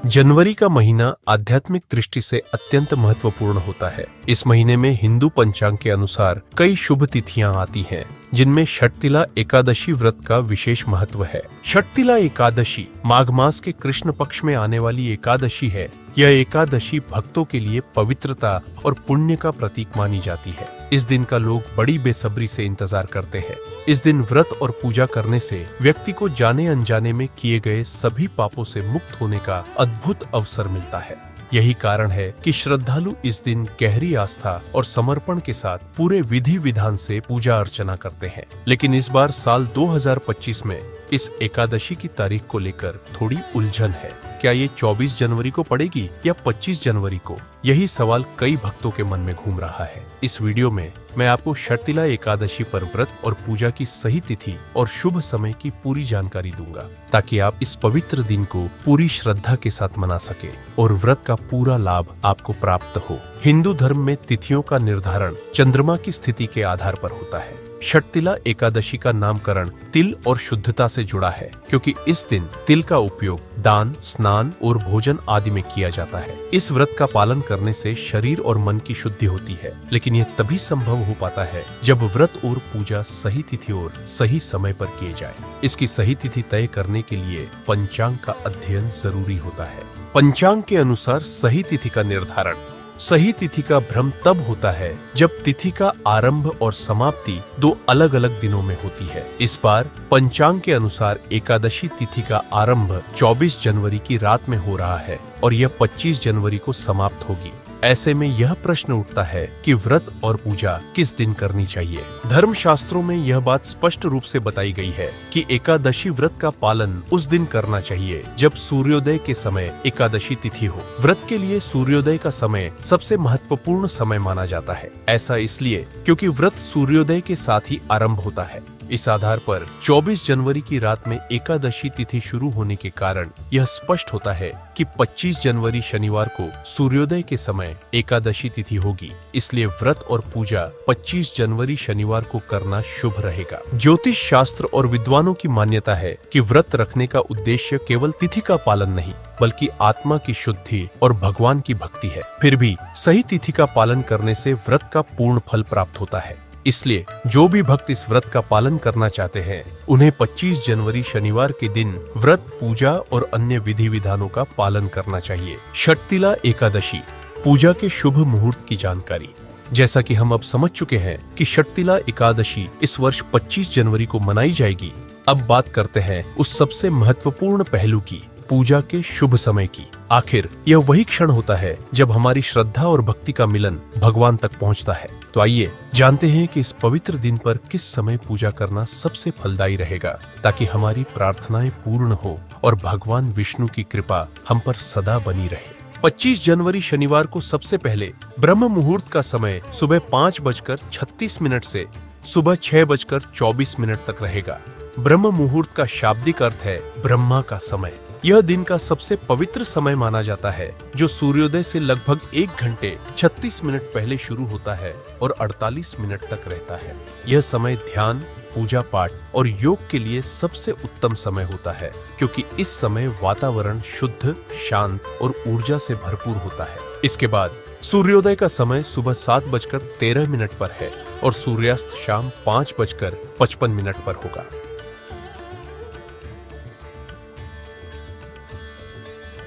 जनवरी का महीना आध्यात्मिक दृष्टि से अत्यंत महत्वपूर्ण होता है। इस महीने में हिंदू पंचांग के अनुसार कई शुभ तिथियां आती हैं, जिनमें षटतिला एकादशी व्रत का विशेष महत्व है। षटतिला एकादशी माघ मास के कृष्ण पक्ष में आने वाली एकादशी है। यह एकादशी भक्तों के लिए पवित्रता और पुण्य का प्रतीक मानी जाती है। इस दिन का लोग बड़ी बेसब्री से इंतजार करते हैं। इस दिन व्रत और पूजा करने से व्यक्ति को जाने अनजाने में किए गए सभी पापों से मुक्त होने का अद्भुत अवसर मिलता है। यही कारण है कि श्रद्धालु इस दिन गहरी आस्था और समर्पण के साथ पूरे विधि विधान से पूजा अर्चना करते हैं। लेकिन इस बार साल 2025 में इस एकादशी की तारीख को लेकर थोड़ी उलझन है। क्या ये 24 जनवरी को पड़ेगी या 25 जनवरी को? यही सवाल कई भक्तों के मन में घूम रहा है। इस वीडियो में मैं आपको षटतिला एकादशी पर व्रत और पूजा की सही तिथि और शुभ समय की पूरी जानकारी दूंगा, ताकि आप इस पवित्र दिन को पूरी श्रद्धा के साथ मना सके और व्रत का पूरा लाभ आपको प्राप्त हो। हिंदू धर्म में तिथियों का निर्धारण चंद्रमा की स्थिति के आधार पर होता है। षटतिला एकादशी का नामकरण तिल और शुद्धता से जुड़ा है, क्योंकि इस दिन तिल का उपयोग दान, स्नान और भोजन आदि में किया जाता है। इस व्रत का पालन करने से शरीर और मन की शुद्धि होती है, लेकिन यह तभी संभव हो पाता है जब व्रत और पूजा सही तिथि और सही समय पर किए जाए। इसकी सही तिथि तय करने के लिए पंचांग का अध्ययन जरूरी होता है। पंचांग के अनुसार सही तिथि का निर्धारण। सही तिथि का भ्रम तब होता है जब तिथि का आरंभ और समाप्ति दो अलग अलग दिनों में होती है। इस बार पंचांग के अनुसार एकादशी तिथि का आरंभ 24 जनवरी की रात में हो रहा है और यह 25 जनवरी को समाप्त होगी। ऐसे में यह प्रश्न उठता है कि व्रत और पूजा किस दिन करनी चाहिए। धर्मशास्त्रों में यह बात स्पष्ट रूप से बताई गई है कि एकादशी व्रत का पालन उस दिन करना चाहिए जब सूर्योदय के समय एकादशी तिथि हो। व्रत के लिए सूर्योदय का समय सबसे महत्वपूर्ण समय माना जाता है। ऐसा इसलिए क्योंकि व्रत सूर्योदय के साथ ही आरंभ होता है। इस आधार पर 24 जनवरी की रात में एकादशी तिथि शुरू होने के कारण यह स्पष्ट होता है कि 25 जनवरी शनिवार को सूर्योदय के समय एकादशी तिथि होगी। इसलिए व्रत और पूजा 25 जनवरी शनिवार को करना शुभ रहेगा। ज्योतिष शास्त्र और विद्वानों की मान्यता है कि व्रत रखने का उद्देश्य केवल तिथि का पालन नहीं, बल्कि आत्मा की शुद्धि और भगवान की भक्ति है। फिर भी सही तिथि का पालन करने से व्रत का पूर्ण फल प्राप्त होता है। इसलिए जो भी भक्त इस व्रत का पालन करना चाहते हैं, उन्हें 25 जनवरी शनिवार के दिन व्रत, पूजा और अन्य विधि विधानों का पालन करना चाहिए। षटतिला एकादशी पूजा के शुभ मुहूर्त की जानकारी। जैसा कि हम अब समझ चुके हैं कि षटतिला एकादशी इस वर्ष 25 जनवरी को मनाई जाएगी, अब बात करते हैं उस सबसे महत्वपूर्ण पहलू की, पूजा के शुभ समय की। आखिर यह वही क्षण होता है जब हमारी श्रद्धा और भक्ति का मिलन भगवान तक पहुंचता है। तो आइए जानते हैं कि इस पवित्र दिन पर किस समय पूजा करना सबसे फलदायी रहेगा, ताकि हमारी प्रार्थनाएं पूर्ण हो और भगवान विष्णु की कृपा हम पर सदा बनी रहे। 25 जनवरी शनिवार को सबसे पहले ब्रह्म मुहूर्त का समय सुबह 5:36 से सुबह 6:24 तक रहेगा। ब्रह्म मुहूर्त का शाब्दिक अर्थ है ब्रह्मा का समय। यह दिन का सबसे पवित्र समय माना जाता है, जो सूर्योदय से लगभग 1 घंटे 36 मिनट पहले शुरू होता है और 48 मिनट तक रहता है। यह समय ध्यान, पूजा पाठ और योग के लिए सबसे उत्तम समय होता है, क्योंकि इस समय वातावरण शुद्ध, शांत और ऊर्जा से भरपूर होता है। इसके बाद सूर्योदय का समय सुबह 7:13 पर है और सूर्यास्त शाम 5:55 पर होगा।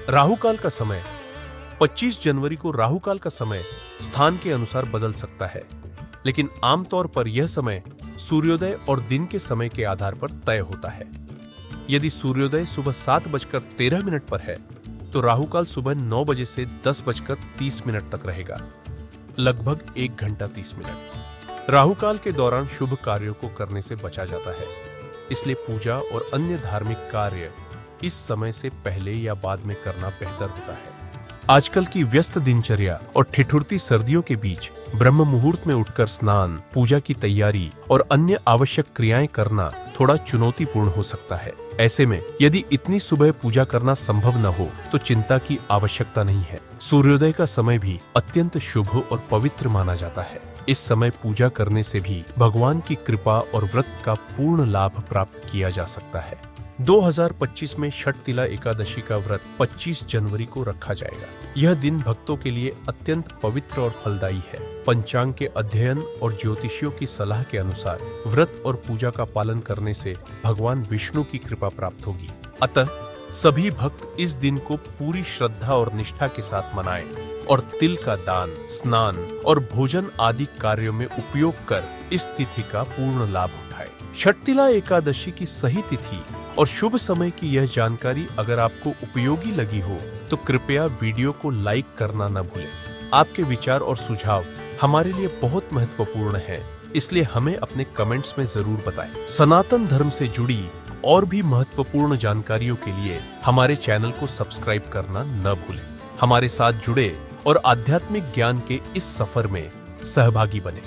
राहुकाल का समय। 25 जनवरी को राहुकाल का समय स्थान के अनुसार बदल सकता है, लेकिन आमतौर पर यह समय सूर्योदय और दिन के समय के आधार पर तय होता है। यदि सूर्योदय सुबह 7:13 पर है, तो राहुकाल सुबह 9 बजे से 10:30 तक रहेगा, लगभग 1 घंटा 30 मिनट। राहुकाल के दौरान शुभ कार्यों को करने से बचा जाता है, इसलिए पूजा और अन्य धार्मिक कार्य इस समय से पहले या बाद में करना बेहतर होता है। आजकल की व्यस्त दिनचर्या और ठिठुरती सर्दियों के बीच ब्रह्म मुहूर्त में उठकर स्नान, पूजा की तैयारी और अन्य आवश्यक क्रियाएं करना थोड़ा चुनौतीपूर्ण हो सकता है। ऐसे में यदि इतनी सुबह पूजा करना संभव न हो, तो चिंता की आवश्यकता नहीं है। सूर्योदय का समय भी अत्यंत शुभ और पवित्र माना जाता है। इस समय पूजा करने से भी भगवान की कृपा और व्रत का पूर्ण लाभ प्राप्त किया जा सकता है। 2025 में छठतिला एकादशी का व्रत 25 जनवरी को रखा जाएगा। यह दिन भक्तों के लिए अत्यंत पवित्र और फलदायी है। पंचांग के अध्ययन और ज्योतिषियों की सलाह के अनुसार व्रत और पूजा का पालन करने से भगवान विष्णु की कृपा प्राप्त होगी। अतः सभी भक्त इस दिन को पूरी श्रद्धा और निष्ठा के साथ मनाएं और तिल का दान, स्नान और भोजन आदि कार्यों में उपयोग कर इस तिथि का पूर्ण लाभ उठाएं। छठतिला एकादशी की सही तिथि और शुभ समय की यह जानकारी अगर आपको उपयोगी लगी हो तो कृपया वीडियो को लाइक करना न भूलें। आपके विचार और सुझाव हमारे लिए बहुत महत्वपूर्ण हैं, इसलिए हमें अपने कमेंट्स में जरूर बताएं। सनातन धर्म से जुड़ी और भी महत्वपूर्ण जानकारियों के लिए हमारे चैनल को सब्सक्राइब करना न भूलें। हमारे साथ जुड़े और आध्यात्मिक ज्ञान के इस सफर में सहभागी बने।